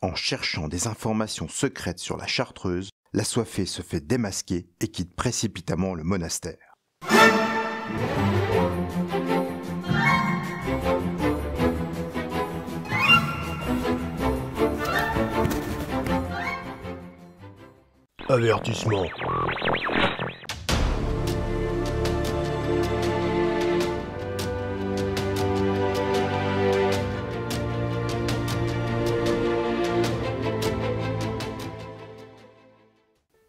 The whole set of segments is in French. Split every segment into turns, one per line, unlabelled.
En cherchant des informations secrètes sur la Chartreuse, l'assoiffé se fait démasquer et quitte précipitamment le monastère.
Avertissement.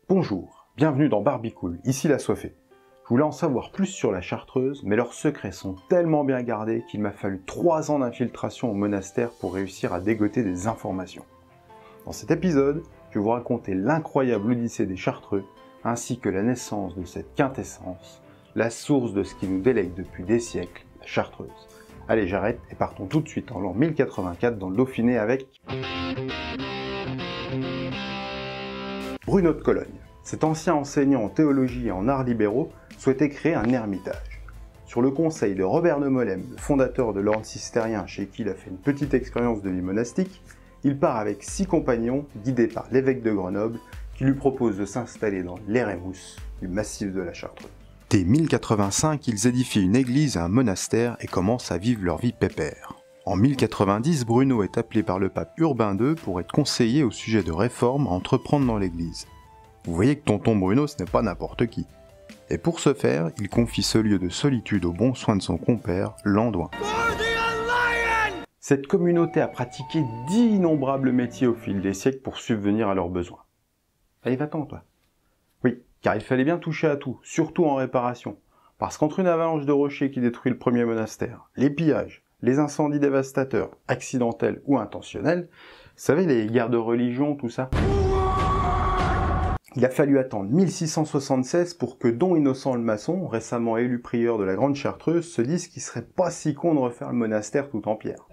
Bonjour, bienvenue dans Barbicool, ici l'assoiffé. Je voulais en savoir plus sur la Chartreuse, mais leurs secrets sont tellement bien gardés qu'il m'a fallu 3 ans d'infiltration au monastère pour réussir à dégoter des informations. Dans cet épisode, je vais vous raconter l'incroyable odyssée des Chartreux, ainsi que la naissance de cette quintessence, la source de ce qui nous délègue depuis des siècles, la Chartreuse. Allez, j'arrête et partons tout de suite en l'an 1084 dans le Dauphiné avec Bruno de Cologne. Cet ancien enseignant en théologie et en arts libéraux souhaitait créer un ermitage. Sur le conseil de Robert de Molem, le fondateur de l'ordre cistercien chez qui il a fait une petite expérience de vie monastique, il part avec 6 compagnons guidés par l'évêque de Grenoble qui lui propose de s'installer dans l'Érémous, du massif de la Chartreuse.
Dès 1085, ils édifient une église et un monastère et commencent à vivre leur vie pépère. En 1090, Bruno est appelé par le pape Urbain II pour être conseiller au sujet de réformes à entreprendre dans l'église. Vous voyez que tonton Bruno, ce n'est pas n'importe qui. Et pour ce faire, il confie ce lieu de solitude au bon soin de son compère, Landouin.
Cette communauté a pratiqué d'innombrables métiers au fil des siècles pour subvenir à leurs besoins. Allez, va-t'en, toi. Oui, car il fallait bien toucher à tout, surtout en réparation. Parce qu'entre une avalanche de rochers qui détruit le premier monastère, les pillages, les incendies dévastateurs, accidentels ou intentionnels, vous savez, les guerres de religion, tout ça. Il a fallu attendre 1676 pour que Don Innocent le Maçon, récemment élu prieur de la Grande Chartreuse, se dise qu'il serait pas si con de refaire le monastère tout en pierre.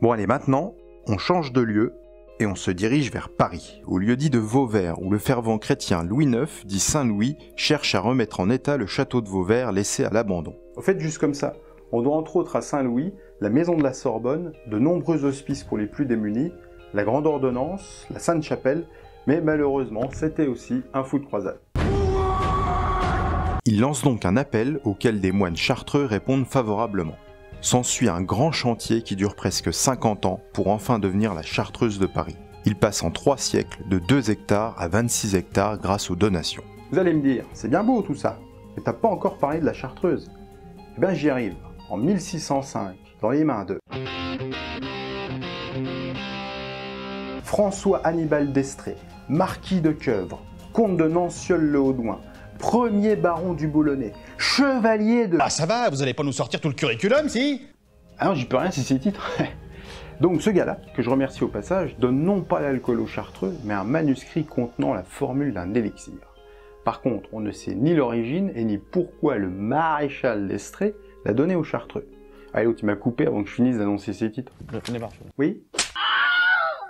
Bon allez, maintenant, on change de lieu et on se dirige vers Paris, au lieu-dit de Vauvert, où le fervent chrétien Louis IX, dit Saint-Louis, cherche à remettre en état le château de Vauvert laissé à l'abandon.
Au fait, juste comme ça, on doit entre autres à Saint-Louis la maison de la Sorbonne, de nombreux hospices pour les plus démunis, la Grande Ordonnance, la Sainte-Chapelle, mais malheureusement, c'était aussi un fou de croisade.
Il lance donc un appel auquel des moines chartreux répondent favorablement. S'ensuit un grand chantier qui dure presque 50 ans pour enfin devenir la Chartreuse de Paris. Il passe en 3 siècles de 2 hectares à 26 hectares grâce aux donations.
Vous allez me dire, c'est bien beau tout ça, mais t'as pas encore parlé de la Chartreuse. Eh bien j'y arrive, en 1605, dans les mains de François Hannibal d'Estrées, marquis de Queuvre, comte de Nanciol-le-Haudouin, premier baron du Boulonnais, chevalier de...
Ah ça va, vous allez pas nous sortir tout le curriculum, si?
Ah non, j'y peux rien si c'est le titre. Donc ce gars-là, que je remercie au passage, donne non pas l'alcool aux Chartreux, mais un manuscrit contenant la formule d'un élixir. Par contre, on ne sait ni l'origine et ni pourquoi le maréchal d'Estrées l'a donné aux Chartreux. Allez, tu m'as coupé avant que je finisse d'annoncer ces titres. Oui.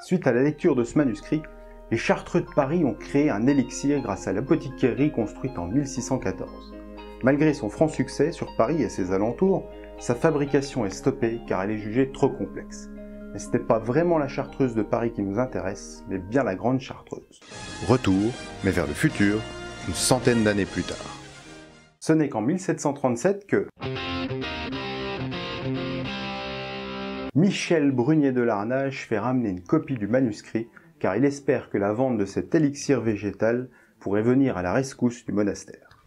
Suite à la lecture de ce manuscrit, les Chartreux de Paris ont créé un élixir grâce à l'apothicairie construite en 1614. Malgré son franc succès sur Paris et ses alentours, sa fabrication est stoppée car elle est jugée trop complexe. Mais ce n'est pas vraiment la Chartreuse de Paris qui nous intéresse, mais bien la Grande Chartreuse.
Retour, mais vers le futur, une centaine d'années plus tard.
Ce n'est qu'en 1737 que Michel Brunier de Larnage fait ramener une copie du manuscrit car il espère que la vente de cet élixir végétal pourrait venir à la rescousse du monastère.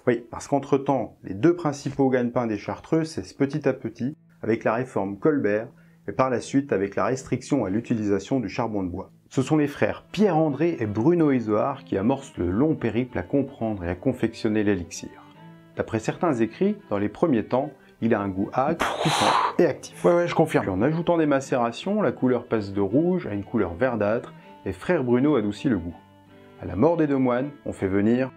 Oui, parce qu'entre-temps, les 2 principaux gagne-pains des Chartreux cessent petit à petit avec la réforme Colbert et par la suite avec la restriction à l'utilisation du charbon de bois. Ce sont les frères Pierre-André et Bruno Isoard qui amorcent le long périple à comprendre et à confectionner l'élixir. D'après certains écrits, dans les premiers temps, il a un goût âcre, puissant et actif. Ouais, je confirme. Puis en ajoutant des macérations, la couleur passe de rouge à une couleur verdâtre et frère Bruno adoucit le goût. À la mort des 2 moines, on fait venir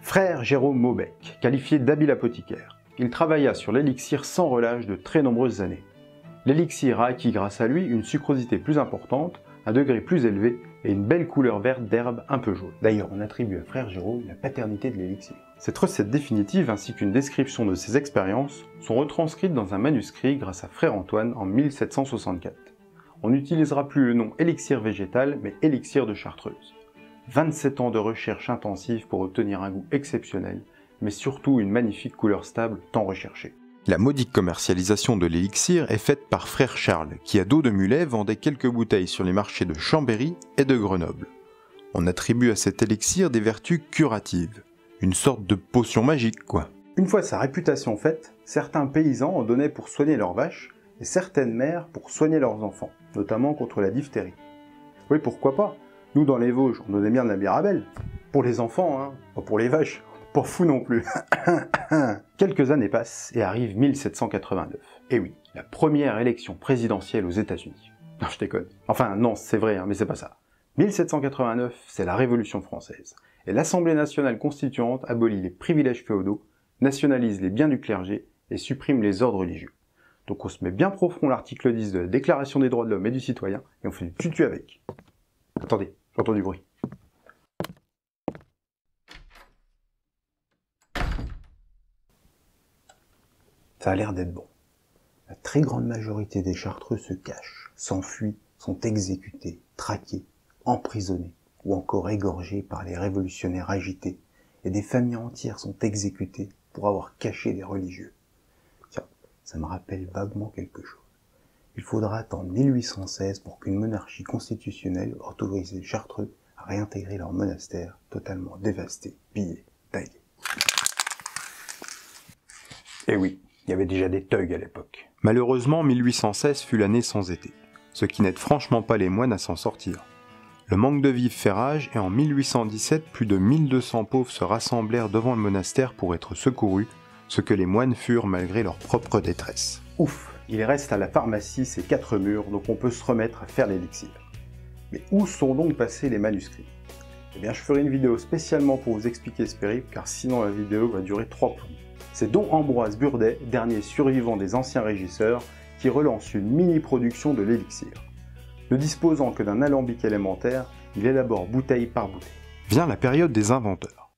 frère Jérôme Maubec, qualifié d'habile apothicaire. Il travailla sur l'élixir sans relâche de très nombreuses années. L'élixir a acquis grâce à lui une sucrosité plus importante, un degré plus élevé et une belle couleur verte d'herbe un peu jaune. D'ailleurs, on attribue à frère Jérôme la paternité de l'élixir. Cette recette définitive ainsi qu'une description de ses expériences sont retranscrites dans un manuscrit grâce à Frère Antoine en 1764. On n'utilisera plus le nom élixir végétal, mais élixir de chartreuse. 27 ans de recherche intensive pour obtenir un goût exceptionnel, mais surtout une magnifique couleur stable tant recherchée.
La modique commercialisation de l'élixir est faite par Frère Charles, qui à dos de mulet vendait quelques bouteilles sur les marchés de Chambéry et de Grenoble. On attribue à cet élixir des vertus curatives. Une sorte de potion magique, quoi.
Une fois sa réputation faite, certains paysans en donnaient pour soigner leurs vaches, et certaines mères pour soigner leurs enfants, notamment contre la diphtérie. Oui, pourquoi pas? Nous, dans les Vosges, on donnait bien de la Mirabelle. Pour les enfants, hein, pas pour les vaches. Pas fou non plus. Quelques années passent et arrive 1789. Et oui, la première élection présidentielle aux États-Unis. Non, je déconne. Enfin, non, c'est vrai, hein, mais c'est pas ça. 1789, c'est la Révolution française. Et l'Assemblée nationale constituante abolit les privilèges féodaux, nationalise les biens du clergé et supprime les ordres religieux. Donc on se met bien profond l'article 10 de la Déclaration des droits de l'homme et du citoyen et on fait du tutu avec. Attendez, j'entends du bruit. Ça a l'air d'être bon. La très grande majorité des Chartreux se cachent, s'enfuient, sont exécutés, traqués, emprisonnés ou encore égorgés par les révolutionnaires agités, et des familles entières sont exécutées pour avoir caché des religieux. Tiens, ça me rappelle vaguement quelque chose. Il faudra attendre 1816 pour qu'une monarchie constitutionnelle autorise les Chartreux à réintégrer leur monastère totalement dévasté, pillé, taillé. Et oui, il y avait déjà des thugs à l'époque.
Malheureusement, 1816 fut l'année sans été, ce qui n'aide franchement pas les moines à s'en sortir. Le manque de vivres fait rage et en 1817, plus de 1200 pauvres se rassemblèrent devant le monastère pour être secourus, ce que les moines furent malgré leur propre détresse.
Ouf, il reste à la pharmacie ces 4 murs, donc on peut se remettre à faire l'élixir. Mais où sont donc passés les manuscrits? Eh bien, je ferai une vidéo spécialement pour vous expliquer ce périple, car sinon la vidéo va durer 3 plombs. C'est Don Ambroise Burdet, dernier survivant des anciens régisseurs, qui relance une mini-production de l'élixir. Ne disposant que d'un alambic élémentaire, il élabore bouteille par bouteille.
Vient la période des inventeurs.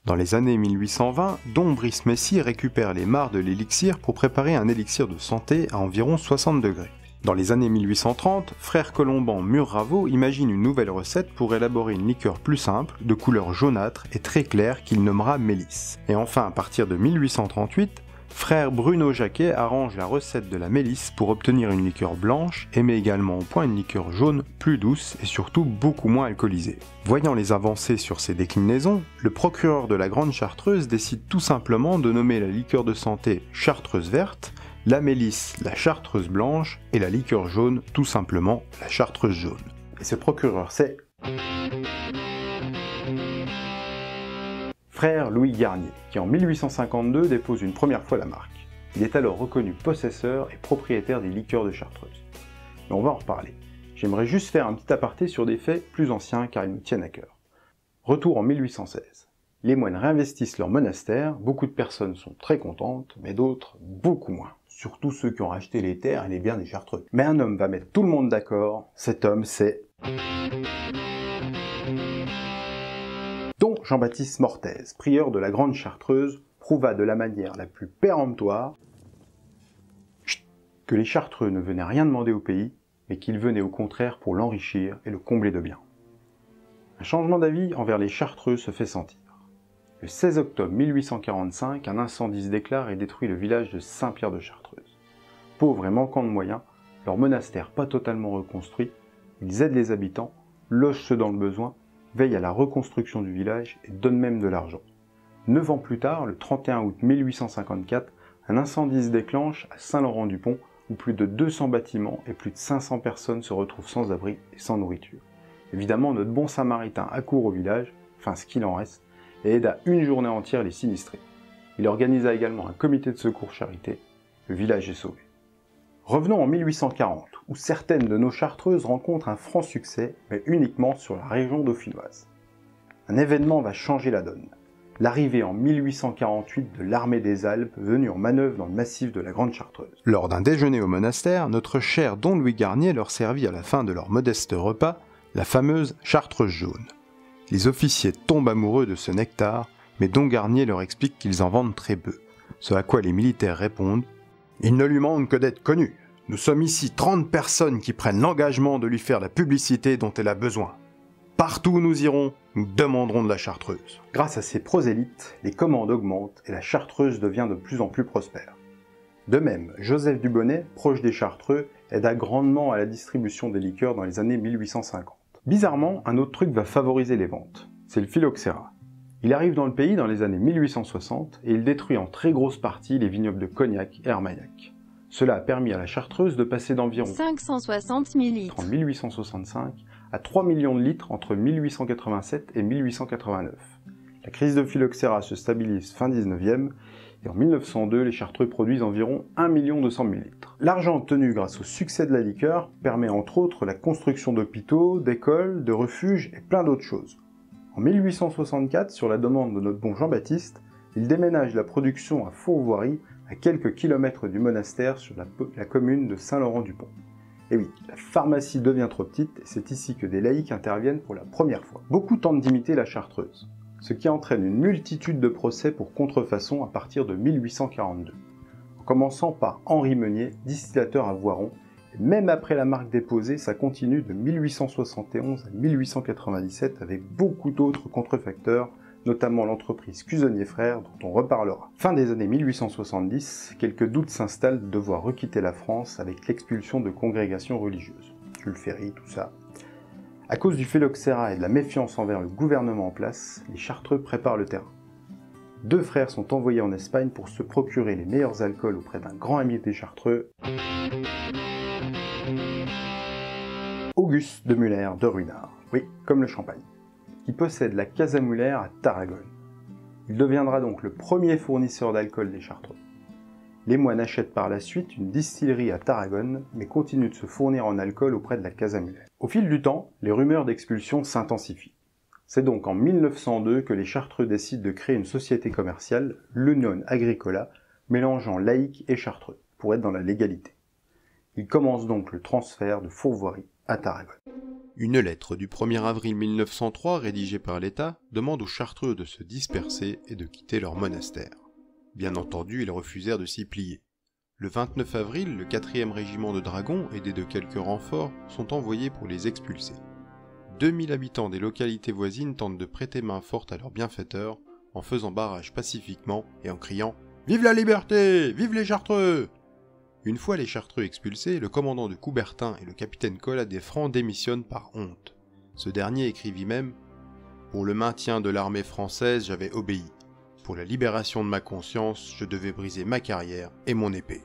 Dans les années 1820, Don Brice Messy récupère les mares de l'élixir pour préparer un élixir de santé à environ 60 degrés. Dans les années 1830, frère Colomban Murravo imagine une nouvelle recette pour élaborer une liqueur plus simple, de couleur jaunâtre et très claire qu'il nommera mélisse. Et enfin, à partir de 1838, frère Bruno Jacquet arrange la recette de la mélisse pour obtenir une liqueur blanche et met également au point une liqueur jaune plus douce et surtout beaucoup moins alcoolisée. Voyant les avancées sur ces déclinaisons, le procureur de la Grande Chartreuse décide tout simplement de nommer la liqueur de santé Chartreuse verte, la mélisse la Chartreuse blanche et la liqueur jaune tout simplement la Chartreuse jaune.
Et ce procureur c'est frère Louis Garnier, qui en 1852 dépose une première fois la marque. Il est alors reconnu possesseur et propriétaire des liqueurs de Chartreuse. Mais on va en reparler. J'aimerais juste faire un petit aparté sur des faits plus anciens car ils me tiennent à cœur. Retour en 1816. Les moines réinvestissent leur monastère, beaucoup de personnes sont très contentes, mais d'autres beaucoup moins. Surtout ceux qui ont racheté les terres et les biens des Chartreux. Mais un homme va mettre tout le monde d'accord, cet homme c'est Don Jean-Baptiste Mortez, prieur de la Grande Chartreuse, prouva de la manière la plus péremptoire que les Chartreux ne venaient rien demander au pays, mais qu'ils venaient au contraire pour l'enrichir et le combler de biens. Un changement d'avis envers les Chartreux se fait sentir. Le 16 octobre 1845, un incendie se déclare et détruit le village de Saint-Pierre de Chartreuse. Pauvres et manquant de moyens, leur monastère pas totalement reconstruit, ils aident les habitants, logent ceux dans le besoin, veillent à la reconstruction du village et donnent même de l'argent. 9 ans plus tard, le 31 août 1854, un incendie se déclenche à Saint-Laurent-du-Pont où plus de 200 bâtiments et plus de 500 personnes se retrouvent sans abri et sans nourriture. Évidemment, notre bon samaritain accourt au village, enfin ce qu'il en reste, et aida une journée entière les sinistrés. Il organisa également un comité de secours charité. Le village est sauvé. Revenons en 1840, où certaines de nos Chartreuses rencontrent un franc succès, mais uniquement sur la région dauphinoise. Un événement va changer la donne. L'arrivée en 1848 de l'armée des Alpes venue en manœuvre dans le massif de la Grande Chartreuse.
Lors d'un déjeuner au monastère, notre cher Don Louis Garnier leur servit à la fin de leur modeste repas la fameuse Chartreuse jaune. Les officiers tombent amoureux de ce nectar, mais Don Garnier leur explique qu'ils en vendent très peu. Ce à quoi les militaires répondent « Il ne lui manque que d'être connu. Nous sommes ici 30 personnes qui prennent l'engagement de lui faire la publicité dont elle a besoin. Partout où nous irons, nous demanderons de la chartreuse. »
Grâce à ces prosélytes, les commandes augmentent et la chartreuse devient de plus en plus prospère. De même, Joseph Dubonnet, proche des Chartreux, aida grandement à la distribution des liqueurs dans les années 1850. Bizarrement, un autre truc va favoriser les ventes, c'est le phylloxéra. Il arrive dans le pays dans les années 1860 et il détruit en très grosse partie les vignobles de Cognac et Armagnac. Cela a permis à la chartreuse de passer d'environ
560 000 litres
en 1865 à 3 millions de litres entre 1887 et 1889. La crise de phylloxéra se stabilise fin 19e et en 1902, les Chartreux produisent environ 1 200 000 litres. L'argent obtenu grâce au succès de la liqueur permet entre autres la construction d'hôpitaux, d'écoles, de refuges et plein d'autres choses. En 1864, sur la demande de notre bon Jean-Baptiste, il déménage la production à Fourvoirie, à quelques kilomètres du monastère sur la commune de Saint-Laurent-du-Pont. Et oui, la pharmacie devient trop petite et c'est ici que des laïcs interviennent pour la première fois. Beaucoup tentent d'imiter la chartreuse, ce qui entraîne une multitude de procès pour contrefaçon à partir de 1842. En commençant par Henri Meunier, distillateur à Voiron, et même après la marque déposée, ça continue de 1871 à 1897 avec beaucoup d'autres contrefacteurs, notamment l'entreprise Cusonnier Frères dont on reparlera. Fin des années 1870, quelques doutes s'installent de devoir requitter la France avec l'expulsion de congrégations religieuses. Jules Ferry, tout ça. À cause du phylloxéra et de la méfiance envers le gouvernement en place, les Chartreux préparent le terrain. 2 frères sont envoyés en Espagne pour se procurer les meilleurs alcools auprès d'un grand ami des Chartreux, Auguste de Muller de Ruinart, oui, comme le champagne, qui possède la Casa Muller à Tarragone. Il deviendra donc le premier fournisseur d'alcool des Chartreux. Les moines achètent par la suite une distillerie à Tarragone, mais continuent de se fournir en alcool auprès de la Casa Muller. Au fil du temps, les rumeurs d'expulsion s'intensifient. C'est donc en 1902 que les Chartreux décident de créer une société commerciale, l'Union Agricola, mélangeant laïcs et chartreux, pour être dans la légalité. Ils commencent donc le transfert de Fourvoirie à Tarragone.
Une lettre du 1er avril 1903 rédigée par l'État demande aux Chartreux de se disperser et de quitter leur monastère. Bien entendu, ils refusèrent de s'y plier. Le 29 avril, le 4e régiment de dragons, aidé de quelques renforts, sont envoyés pour les expulser. 2000 habitants des localités voisines tentent de prêter main forte à leurs bienfaiteurs en faisant barrage pacifiquement et en criant « Vive la liberté! Vive les Chartreux !» Une fois les Chartreux expulsés, le commandant de Coubertin et le capitaine Colas des Francs démissionnent par honte. Ce dernier écrivit même « Pour le maintien de l'armée française, j'avais obéi. Pour la libération de ma conscience, je devais briser ma carrière et mon épée. »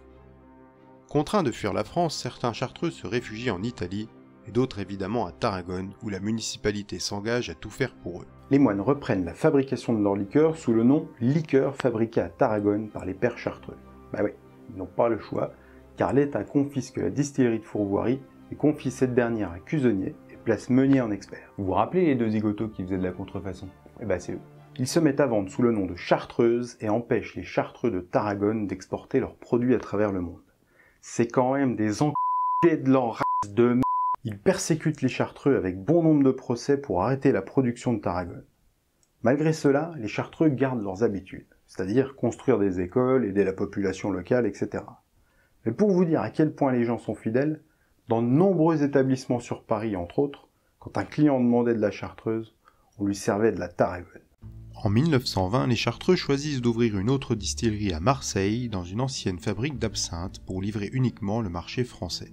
Contraints de fuir la France, certains Chartreux se réfugient en Italie, et d'autres évidemment à Tarragone, où la municipalité s'engage à tout faire pour eux.
Les moines reprennent la fabrication de leur liqueur sous le nom « liqueur fabriquée à Tarragone par les pères Chartreux ». Bah oui, ils n'ont pas le choix, car l'État confisque la distillerie de Fourvoirie et confie cette dernière à Cusonnier et place Meunier en expert.
Vous vous rappelez les 2 zigotos qui faisaient de la contrefaçon? Eh ben c'est eux.
Ils se mettent à vendre sous le nom de Chartreuse et empêchent les Chartreux de Tarragone d'exporter leurs produits à travers le monde. C'est quand même des enculés de leur race de merde. Ils persécutent les Chartreux avec bon nombre de procès pour arrêter la production de Tarragone. Malgré cela, les Chartreux gardent leurs habitudes, c'est-à-dire construire des écoles, aider la population locale, etc. Mais pour vous dire à quel point les gens sont fidèles, dans de nombreux établissements sur Paris entre autres, quand un client demandait de la chartreuse, on lui servait de la Tarragone.
En 1920, les Chartreux choisissent d'ouvrir une autre distillerie à Marseille, dans une ancienne fabrique d'absinthe, pour livrer uniquement le marché français.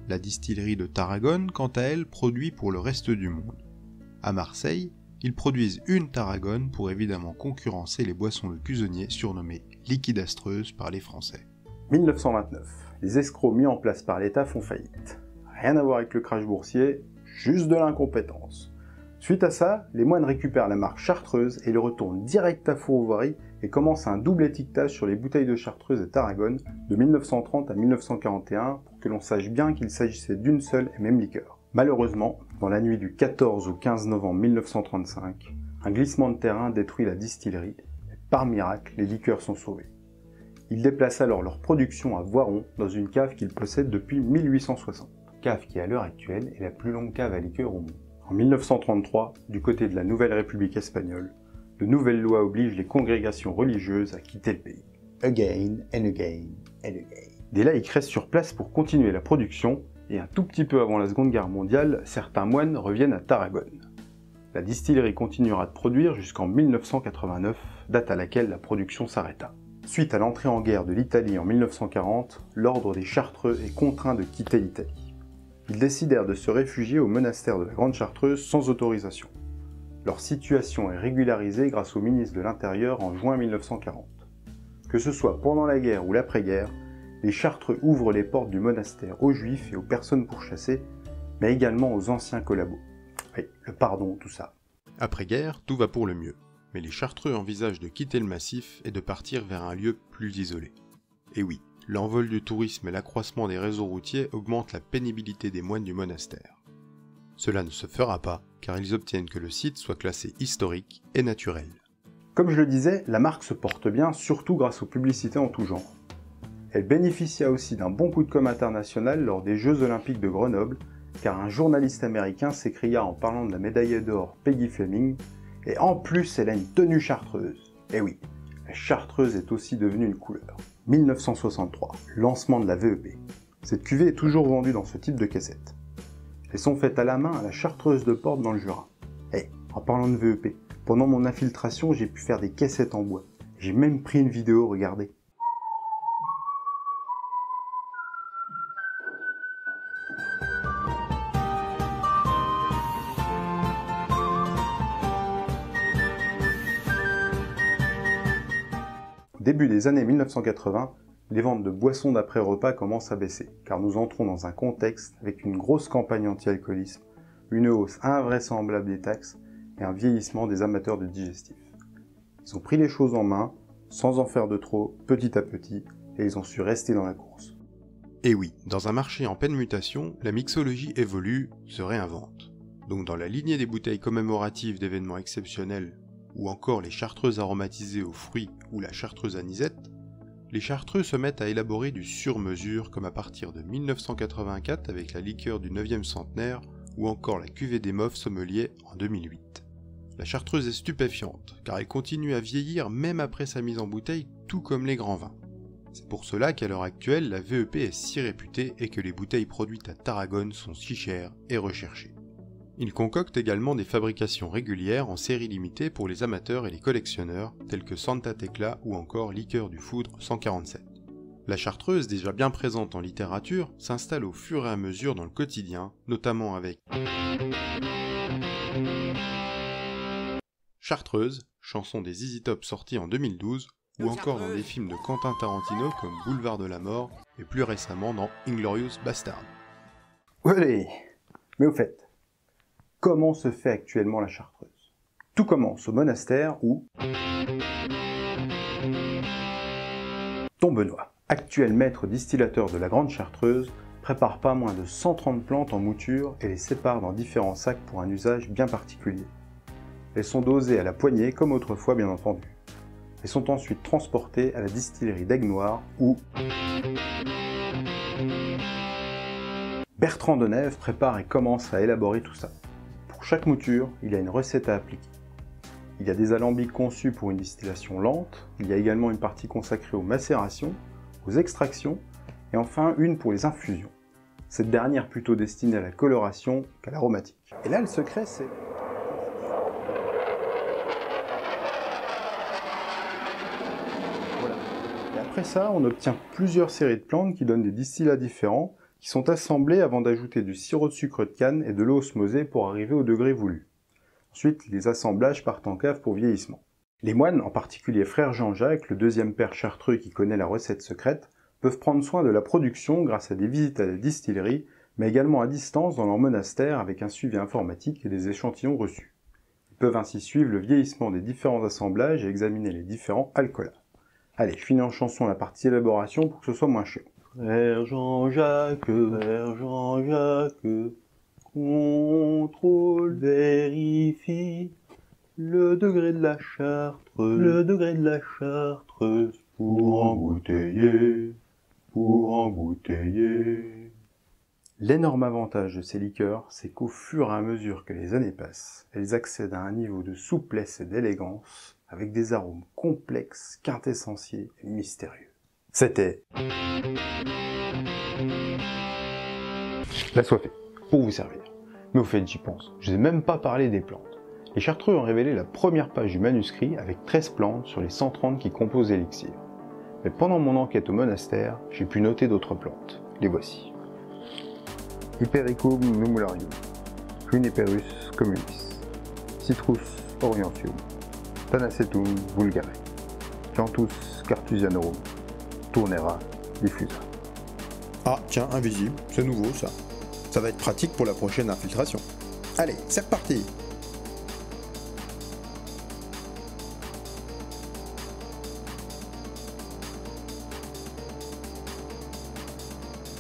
La distillerie de Tarragone, quant à elle, produit pour le reste du monde. À Marseille, ils produisent une Tarragone pour évidemment concurrencer les boissons de Cusonnier surnommées liquidastreuses par les Français.
1929. Les escrocs mis en place par l'État font faillite. Rien à voir avec le crash boursier, juste de l'incompétence. Suite à ça, les moines récupèrent la marque Chartreuse et le retournent direct à Fourvoirie et commencent un double étiquetage sur les bouteilles de Chartreuse et Tarragone de 1930 à 1941 pour que l'on sache bien qu'il s'agissait d'une seule et même liqueur. Malheureusement, dans la nuit du 14 au 15 novembre 1935, un glissement de terrain détruit la distillerie et par miracle, les liqueurs sont sauvées. Ils déplacent alors leur production à Voiron dans une cave qu'ils possèdent depuis 1860.
Cave qui à l'heure actuelle est la plus longue cave à liqueur au monde.
En 1933, du côté de la Nouvelle République espagnole, de nouvelles lois obligent les congrégations religieuses à quitter le pays.
Again and again and again.
Des laïcs restent sur place pour continuer la production, et un tout petit peu avant la Seconde Guerre mondiale, certains moines reviennent à Tarragone. La distillerie continuera de produire jusqu'en 1989, date à laquelle la production s'arrêta. Suite à l'entrée en guerre de l'Italie en 1940, l'ordre des Chartreux est contraint de quitter l'Italie. Ils décidèrent de se réfugier au monastère de la Grande Chartreuse sans autorisation. Leur situation est régularisée grâce au ministre de l'Intérieur en juin 1940. Que ce soit pendant la guerre ou l'après-guerre, les Chartreux ouvrent les portes du monastère aux Juifs et aux personnes pourchassées, mais également aux anciens collabos. Oui, le pardon, tout ça.
Après-guerre, tout va pour le mieux, mais les Chartreux envisagent de quitter le massif et de partir vers un lieu plus isolé. Et oui, l'envol du tourisme et l'accroissement des réseaux routiers augmentent la pénibilité des moines du monastère. Cela ne se fera pas, car ils obtiennent que le site soit classé historique et naturel.
Comme je le disais, la marque se porte bien, surtout grâce aux publicités en tout genre. Elle bénéficia aussi d'un bon coup de com' international lors des Jeux Olympiques de Grenoble, car un journaliste américain s'écria en parlant de la médaille d'or Peggy Fleming, et en plus elle a une tenue chartreuse. Et oui, la chartreuse est aussi devenue une couleur. 1963, lancement de la VEP. Cette cuvée est toujours vendue dans ce type de cassette. Elles sont faites à la main à la chartreuse de Porte dans le Jura. Et en parlant de VEP, pendant mon infiltration, j'ai pu faire des caissettes en bois. J'ai même pris une vidéo, regardez. Au début des années 1980, les ventes de boissons d'après-repas commencent à baisser, car nous entrons dans un contexte avec une grosse campagne anti-alcoolisme, une hausse invraisemblable des taxes et un vieillissement des amateurs de digestifs. Ils ont pris les choses en main, sans en faire de trop, petit à petit, et ils ont su rester dans la course.
Et oui, dans un marché en pleine mutation, la mixologie évolue, se réinvente. Donc dans la lignée des bouteilles commémoratives d'événements exceptionnels, ou encore les chartreuses aromatisées aux fruits ou la chartreuse anisette, les chartreux se mettent à élaborer du sur-mesure comme à partir de 1984 avec la liqueur du 9e centenaire ou encore la cuvée des Moffs sommelier en 2008. La chartreuse est stupéfiante car elle continue à vieillir même après sa mise en bouteille tout comme les grands vins. C'est pour cela qu'à l'heure actuelle la VEP est si réputée et que les bouteilles produites à Tarragone sont si chères et recherchées. Il concocte également des fabrications régulières en série limitée pour les amateurs et les collectionneurs, tels que Santa Tecla ou encore Liqueur du Foudre 147. La chartreuse, déjà bien présente en littérature, s'installe au fur et à mesure dans le quotidien, notamment avec Chartreuse, chanson des ZZ Top sortie en 2012, ou encore dans des films de Quentin Tarantino comme Boulevard de la Mort, et plus récemment dans Inglourious Bastard.
Allez, mais au fait, comment se fait actuellement la chartreuse? Tout commence au monastère où Don Benoît, actuel maître distillateur de la Grande Chartreuse, prépare pas moins de 130 plantes en mouture et les sépare dans différents sacs pour un usage bien particulier. Elles sont dosées à la poignée comme autrefois bien entendu. Elles sont ensuite transportées à la distillerie d'Aigues-Noires où Bertrand Denève prépare et commence à élaborer tout ça. Pour chaque mouture, il y a une recette à appliquer. Il y a des alambics conçus pour une distillation lente, il y a également une partie consacrée aux macérations, aux extractions, et enfin une pour les infusions. Cette dernière plutôt destinée à la coloration qu'à l'aromatique. Et là, le secret, c'est... Voilà. Et après ça, on obtient plusieurs séries de plantes qui donnent des distillats différents, qui sont assemblés avant d'ajouter du sirop de sucre de canne et de l'eau osmosée pour arriver au degré voulu. Ensuite, les assemblages partent en cave pour vieillissement. Les moines, en particulier frère Jean-Jacques, le deuxième père chartreux qui connaît la recette secrète, peuvent prendre soin de la production grâce à des visites à la distillerie, mais également à distance dans leur monastère avec un suivi informatique et des échantillons reçus. Ils peuvent ainsi suivre le vieillissement des différents assemblages et examiner les différents alcoolats. Allez, je finis en chanson la partie élaboration pour que ce soit moins chiant. Frère Jean-Jacques, contrôle, vérifie le degré de la chartreuse, pour embouteiller. L'énorme avantage de ces liqueurs, c'est qu'au fur et à mesure que les années passent, elles accèdent à un niveau de souplesse et d'élégance, avec des arômes complexes, quintessentiels et mystérieux. C'était la soifée, pour vous servir. Mais au fait, j'y pense, je n'ai même pas parlé des plantes. Les Chartreux ont révélé la première page du manuscrit avec 13 plantes sur les 130 qui composent l'élixir. Mais pendant mon enquête au monastère, j'ai pu noter d'autres plantes. Les voici. Hypericum numularium, Juniperus communis, Citrus orientium, Tanacetum vulgare, Canthus cartusianorum, Tournera diffusa.
Ah, tiens, invisible, c'est nouveau ça. Ça va être pratique pour la prochaine infiltration. Allez, c'est reparti!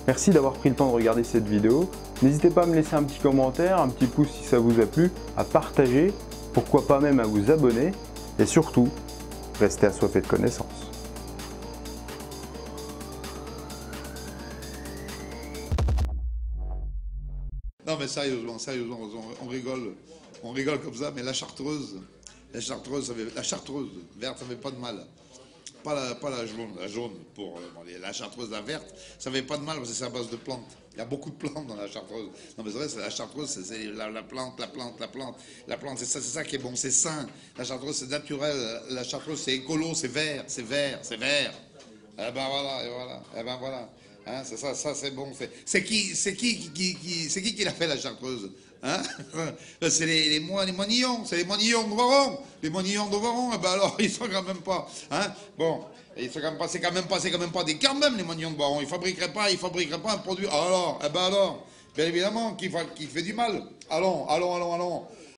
Merci d'avoir pris le temps de regarder cette vidéo. N'hésitez pas à me laisser un petit commentaire, un petit pouce si ça vous a plu, à partager, pourquoi pas même à vous abonner, et surtout, restez assoiffés de connaissances.
Non mais sérieusement, on rigole comme ça, mais la chartreuse verte, ça fait pas de mal. Pas la jaune pour la chartreuse, la verte, ça fait pas de mal parce que c'est à base de plantes. Il y a beaucoup de plantes dans la chartreuse. Non mais c'est vrai, la chartreuse, c'est la plante, c'est ça qui est bon, c'est sain. La chartreuse, c'est naturel, la chartreuse, c'est écolo, c'est vert. Eh ben voilà, eh ben voilà. Hein, c'est ça c'est bon. C'est qui l'a fait la chartreuse? Hein? C'est les moignons, c'est les moignons de Varon. Les moignons de Varon, eh ben alors, ils sont quand même pas. Hein? Bon, c'est quand même pas des carmes, les moignons de Varon. Ils fabriqueraient pas un produit. Alors, eh ben alors, bien évidemment, qui fait du mal. Allons.